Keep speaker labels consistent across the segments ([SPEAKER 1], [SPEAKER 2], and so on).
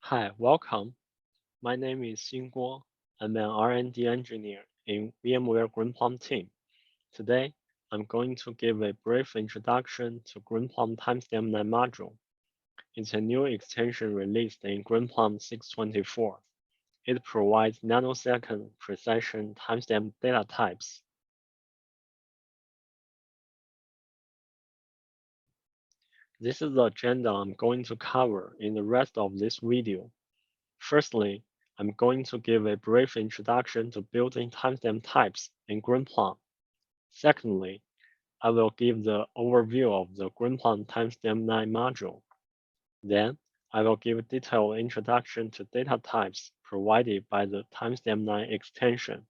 [SPEAKER 1] Hi, welcome. My name is Xin Guo. I'm an R&D engineer in VMware Greenplum team. Today, I'm going to give a brief introduction to Greenplum Timestamp 9 module. It's a new extension released in Greenplum 6.24. It provides nanosecond precision timestamp data types. This is the agenda I'm going to cover in the rest of this video. Firstly, I'm going to give a brief introduction to built-in timestamp types in Greenplum. Secondly, I will give the overview of the Greenplum Timestamp 9 module. Then, I will give a detailed introduction to data types provided by the Timestamp 9 extension.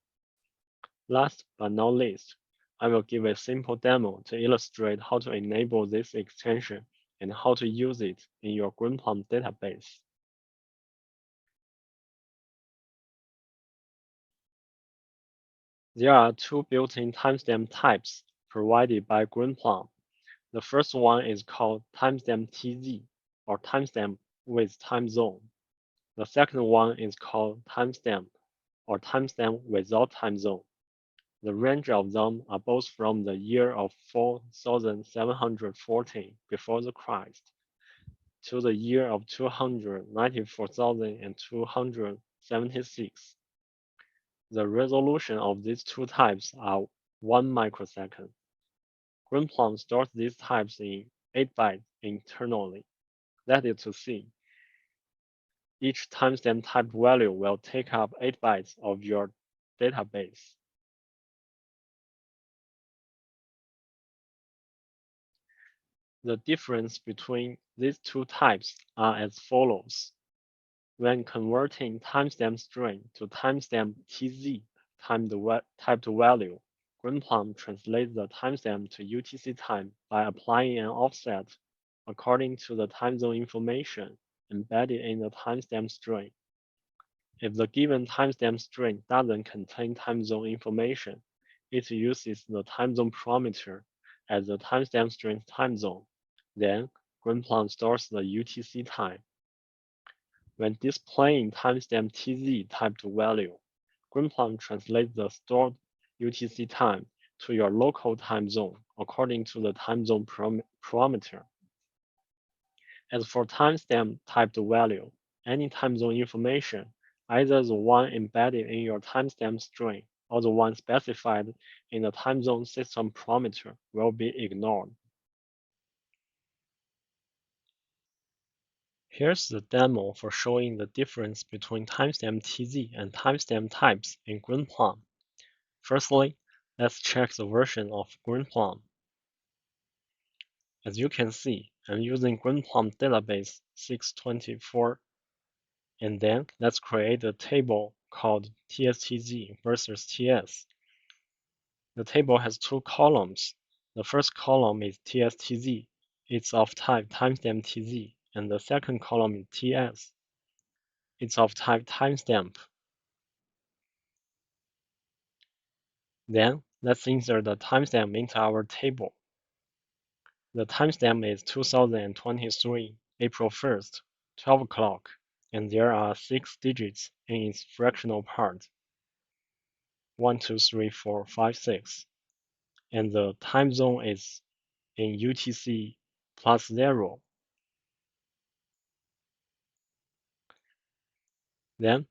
[SPEAKER 1] Last but not least, I will give a simple demo to illustrate how to enable this extension and how to use it in your Greenplum database. There are two built-in timestamp types provided by Greenplum. The first one is called timestamp TZ, or timestamp with time zone. The second one is called timestamp, or timestamp without time zone. The range of them are both from the year of 4714 before the Christ to the year of 294,276. The resolution of these two types are 1 microsecond. Greenplum stores these types in 8 bytes internally. That is to say, each timestamp type value will take up 8 bytes of your database. The difference between these two types are as follows. When converting timestamp string to timestamp TZ typed value, Greenplum translates the timestamp to UTC time by applying an offset according to the time zone information embedded in the timestamp string. If the given timestamp string doesn't contain time zone information, it uses the time zone parameter as the timestamp string's time zone. Then, Greenplum stores the UTC time. When displaying timestamp TZ typed value, Greenplum translates the stored UTC time to your local time zone according to the time zone parameter. As for timestamp typed value, any time zone information, either the one embedded in your timestamp string or the one specified in the time zone system parameter, will be ignored. Here's the demo for showing the difference between timestamp TZ and timestamp types in Greenplum. Firstly, let's check the version of Greenplum. As you can see, I'm using Greenplum database 624, and then let's create a table called TSTZ versus TS. The table has two columns. The first column is TSTZ. It's of type timestamp TZ, and the second column is TS. It's of type timestamp. Then let's insert the timestamp into our table. The timestamp is 2023, April 1st, 12 o'clock, and there are 6 digits in its fractional part. 1, 2, 3, 4, 5, 6. And the time zone is in UTC plus 0. Then,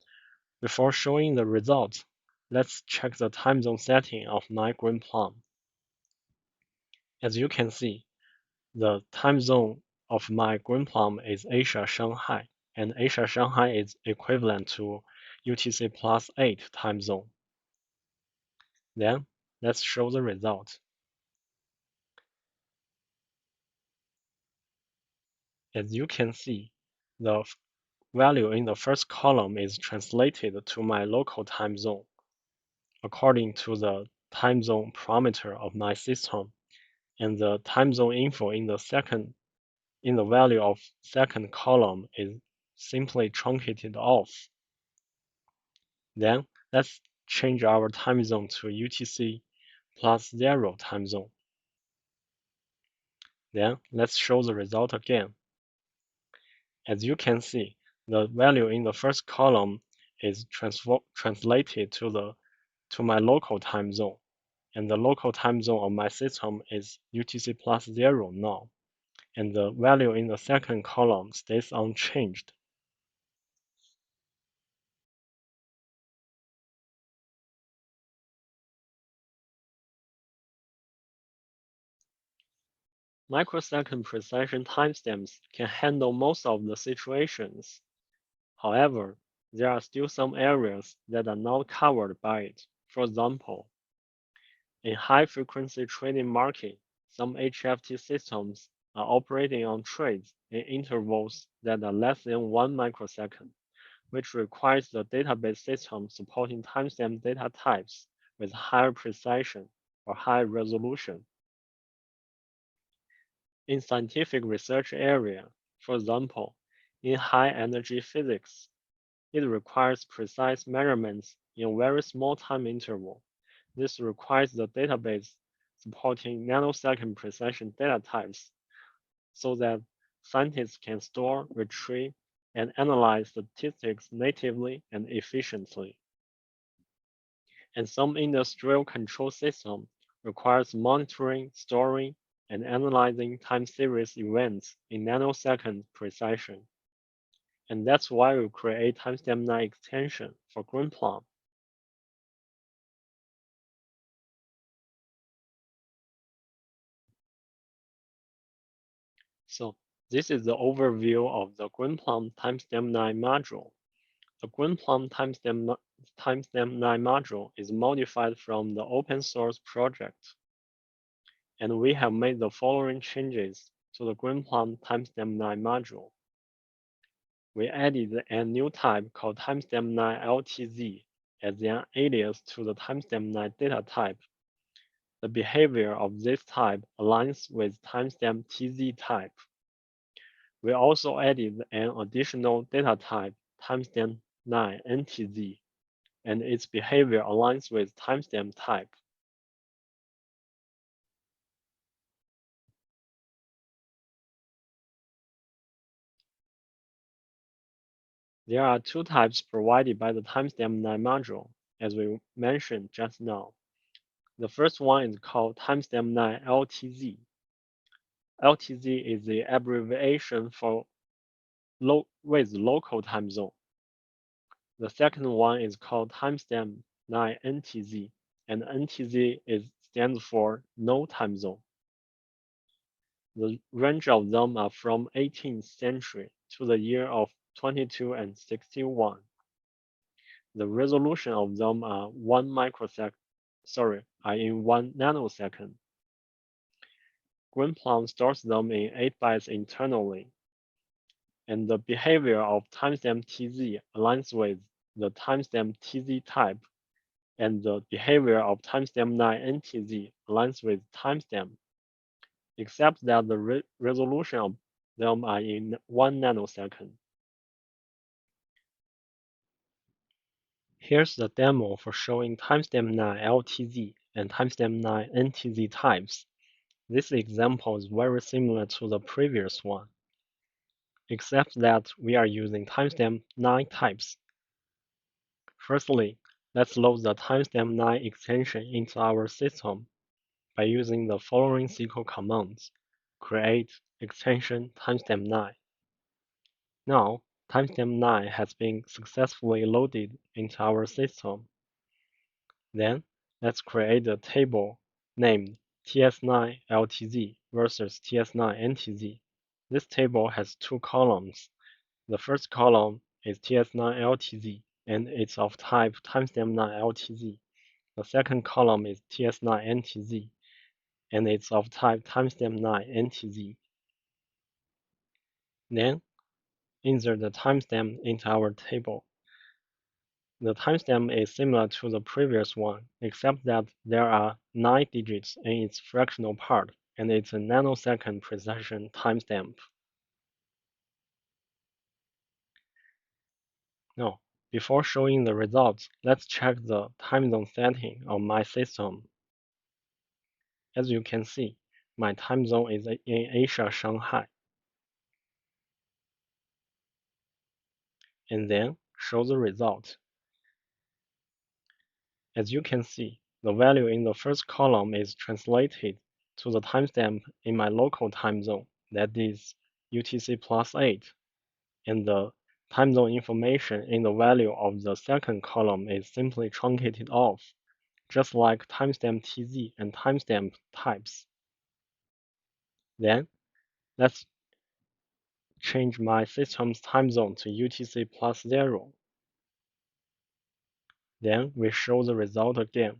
[SPEAKER 1] before showing the result, let's check the time zone setting of my Greenplum. As you can see, the time zone of my Greenplum is Asia Shanghai, and Asia Shanghai is equivalent to UTC plus 8 time zone. Then, let's show the result. As you can see, the value in the first column is translated to my local time zone according to the time zone parameter of my system, and the time zone info in the value of second column is simply truncated off. Then let's change our time zone to UTC plus 0 time zone. Then let's show the result again. As you can see, The value in the first column is translated to my local time zone, and the local time zone of my system is UTC plus 0 now, and the value in the second column stays unchanged. Microsecond precision timestamps can handle most of the situations. However, there are still some areas that are not covered by it. For example, in high-frequency trading market, some HFT systems are operating on trades in intervals that are less than 1 microsecond, which requires the database system supporting timestamp data types with higher precision or high resolution. In scientific research area, for example, in high-energy physics, it requires precise measurements in a very small time interval. This requires the database supporting nanosecond precision data types so that scientists can store, retrieve, and analyze statistics natively and efficiently. And some industrial control system requires monitoring, storing, and analyzing time series events in nanosecond precision. And that's why we create timestamp 9 extension for Greenplum. So this is the overview of the Greenplum timestamp 9 module. The Greenplum timestamp 9 module is modified from the open source project, and we have made the following changes to the Greenplum timestamp 9 module. We added a new type called timestamp 9 LTZ as an alias to the timestamp 9 data type. The behavior of this type aligns with timestamp TZ type. We also added an additional data type, timestamp 9 NTZ, and its behavior aligns with timestamp type. There are two types provided by the timestamp 9 module, as we mentioned just now. The first one is called timestamp 9 LTZ. LTZ is the abbreviation for with local time zone. The second one is called timestamp 9 NTZ, and NTZ stands for no time zone. The range of them are from 18th century to the year of 22 and 61. The resolution of them are 1 microsecond, are in 1 nanosecond. Greenplum stores them in 8 bytes internally, and the behavior of timestamp TZ aligns with the timestamp TZ type, and the behavior of timestamp 9 NTZ aligns with timestamp, except that the resolution of them are in 1 nanosecond. Here's the demo for showing timestamp 9 LTZ and timestamp 9 NTZ types. This example is very similar to the previous one, except that we are using timestamp 9 types. Firstly, let's load the timestamp 9 extension into our system by using the following SQL commands: create extension timestamp 9. Now, timestamp 9 has been successfully loaded into our system. Then, let's create a table named TS9 LTZ versus TS9 NTZ. This table has two columns. The first column is TS9 LTZ, and it's of type timestamp 9 LTZ. The second column is TS9 NTZ, and it's of type timestamp 9 NTZ. Then, insert the timestamp into our table. The timestamp is similar to the previous one, except that there are 9 digits in its fractional part, and it's a nanosecond precision timestamp. Now, before showing the results, let's check the time zone setting of my system. As you can see, my time zone is in Asia, Shanghai. and then show the result. As you can see, the value in the first column is translated to the timestamp in my local time zone, that is UTC plus 8, and the time zone information in the value of the second column is simply truncated off, just like timestamp TZ and timestamp types. Then, let's change my system's time zone to UTC plus 0. Then we show the result again.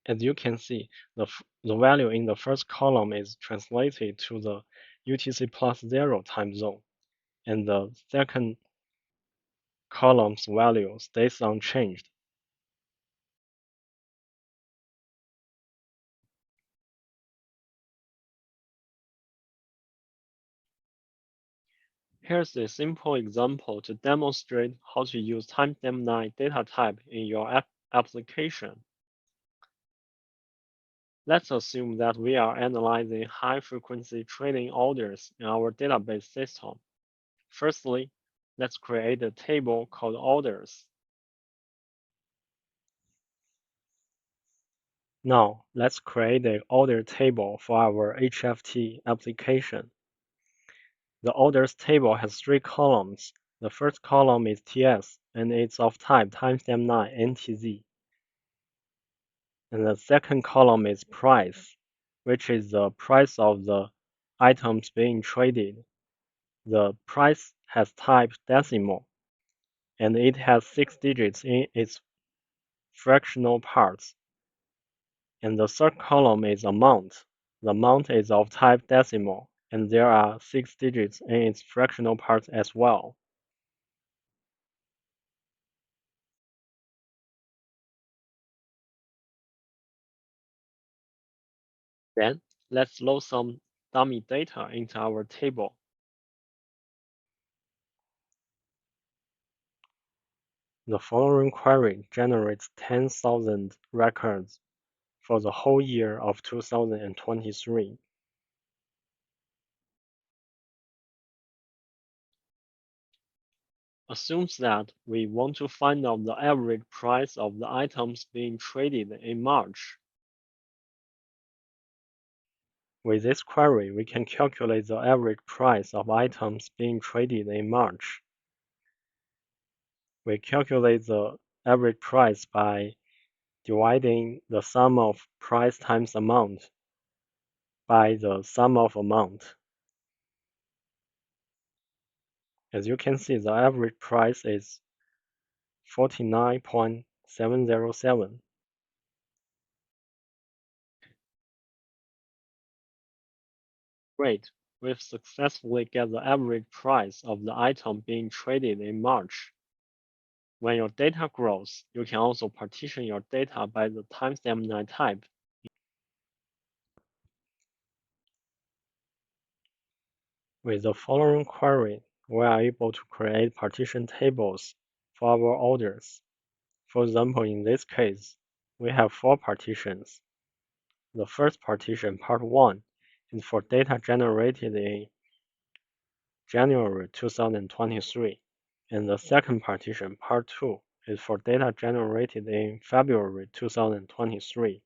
[SPEAKER 1] As you can see, the value in the first column is translated to the UTC plus 0 time zone, and the second column's value stays unchanged. Here's a simple example to demonstrate how to use timestamp 9 data type in your application. Let's assume that we are analyzing high-frequency trading orders in our database system. Firstly, let's create a table called orders. Now, let's create an order table for our HFT application. The orders table has 3 columns. The first column is TS, and it's of type timestamp 9 NTZ. And the second column is price, which is the price of the items being traded. The price has type decimal, and it has 6 digits in its fractional parts. And the third column is amount. The amount is of type decimal, and there are 6 digits in its fractional parts as well. Then, let's load some dummy data into our table. The following query generates 10,000 records for the whole year of 2023. Assumes that we want to find out the average price of the items being traded in March. With this query, we can calculate the average price of items being traded in March. We calculate the average price by dividing the sum of price times amount by the sum of amount. As you can see, the average price is 49.707. Great, we've successfully get the average price of the item being traded in March. When your data grows, you can also partition your data by the timestamp 9 type. With the following query, we are able to create partition tables for our orders. For example, in this case, we have 4 partitions. The first partition, part 1, is for data generated in January 2023, and the second partition, part 2, is for data generated in February 2023.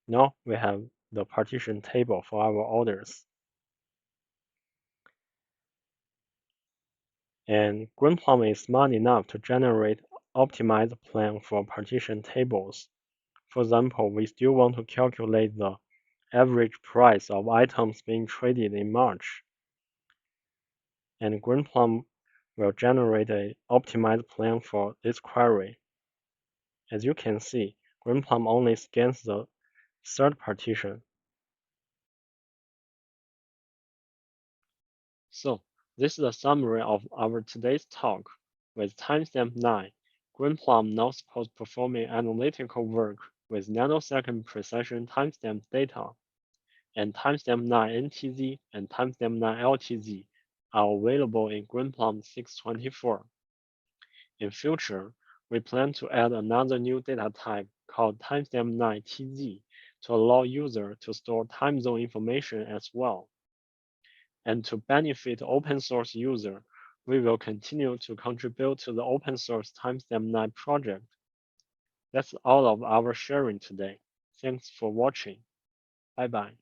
[SPEAKER 1] Now we have the partition table for our orders. And Greenplum is smart enough to generate optimized plan for partition tables. For example, we still want to calculate the average price of items being traded in March. And Greenplum will generate an optimized plan for this query. As you can see, Greenplum only scans the third partition. So, this is a summary of our today's talk. With timestamp 9, Greenplum now supports performing analytical work with nanosecond precision timestamp data, and timestamp 9 NTZ and timestamp 9 LTZ are available in Greenplum 624. In future, we plan to add another new data type called timestamp 9 TZ to allow users to store time zone information as well. And to benefit open source user, we will continue to contribute to the open source timestamp project. That's all of our sharing today. Thanks for watching. Bye bye.